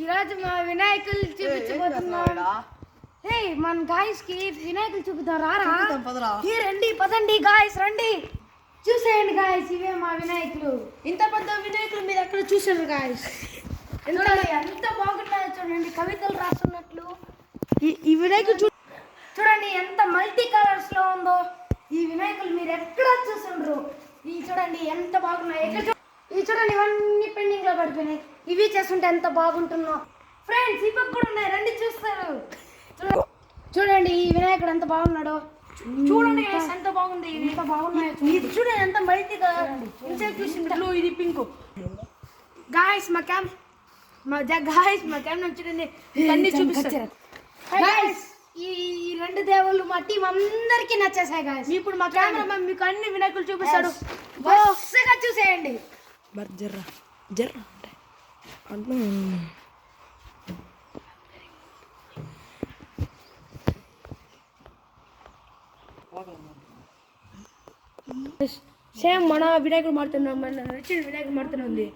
ఈరోజు మా వినాయకులు చూపించబోతున్నాం. హే మన గాయస్ కి వినాయకులు చూపిద్దాం రారా. రండి పదండి గాయస్ రండి చూసేయండి గాయస్, ఇవే మా వినాయకులు. ఇంత పెద్ద వినాయకులు మీరు ఎక్కడ చూసారు గాయస్? ఎంత బాగున్నాయో చూడండి, కవితలు రాస్తున్నట్లు. ఈ వినాయకులు చూడండి ఎంత మల్టీ కలర్స్ లో ఉందో. ఈ వినాయకులు మీరు ఎక్కడ చూసుండ్రు. ఇవి చూడండి ఎంత బాగున్నాయి. ఇవి చూడండి ఇవన్నీ పెండింగ్ లో పడిపోయినాయి. ఇవి చేస్తుంటే ఎంత బాగుంటున్నావు ఫ్రెండ్స్. ఈ పక్క కూడా ఉన్నాయి, రండి చూస్తారు. చూడండి ఈ వినాయకుడు ఎంత బాగున్నాడో. చూడండి ఎంత బాగుంది, ఎంత బాగున్నాయి. ఇది చూడండి ఎంత మల్టీ కలర్. బ్లూ, ఇది పింక్. గాయస్ మా కెమెరా చూడండి అన్ని చూపిస్తారు. గాయస్ ఈ రెండు దేవుళ్ళు మా టీం అందరికీ నచ్చేసాయి గాయస్. ఇప్పుడు మా కెమెరా మీకు అన్ని వినాయకులు చూపిస్తాడు, వరుసగా చూసేయండి. జర్రా జర్రా సేమ్ మన వినాయకుడు మారుతున్నాం, మన నచ్చిన వినాయకుడు మారుతూనే ఉంది.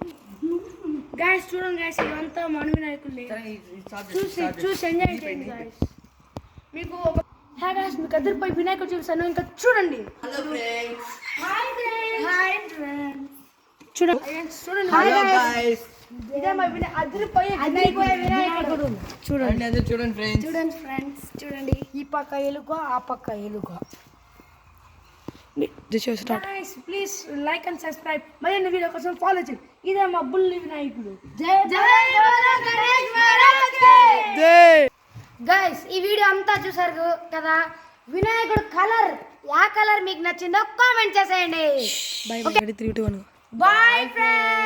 గాయస్ చూడండి గాయస్, ఇదంతా మన వినాయకుడిని చూసి ఎంజాయ్ చేయండి గాయస్. మీకు మీకు అద్దరిపై వినాయకుడు చూపిస్తాను, ఇంకా చూడండి. ఇదే మా అద్దరిపోయే వినాయకుడు. చూడండి ఫ్రెండ్స్ చూడండి, ఈ పక్క ఎలుక ఆ పక్క ఎలుక. Please like and subscribe. మరిన్ని వీడియో కోసం ఫాలో చేయండి. ఇదే మా బుల్లి వినాయకుడు. గైస్ ఈ వీడియో అంతా చూసారు కదా. వినాయకుడు కలర్ ఆ కలర్ మీకు నచ్చిందో కామెంట్ చేసేయండి. Bye friends.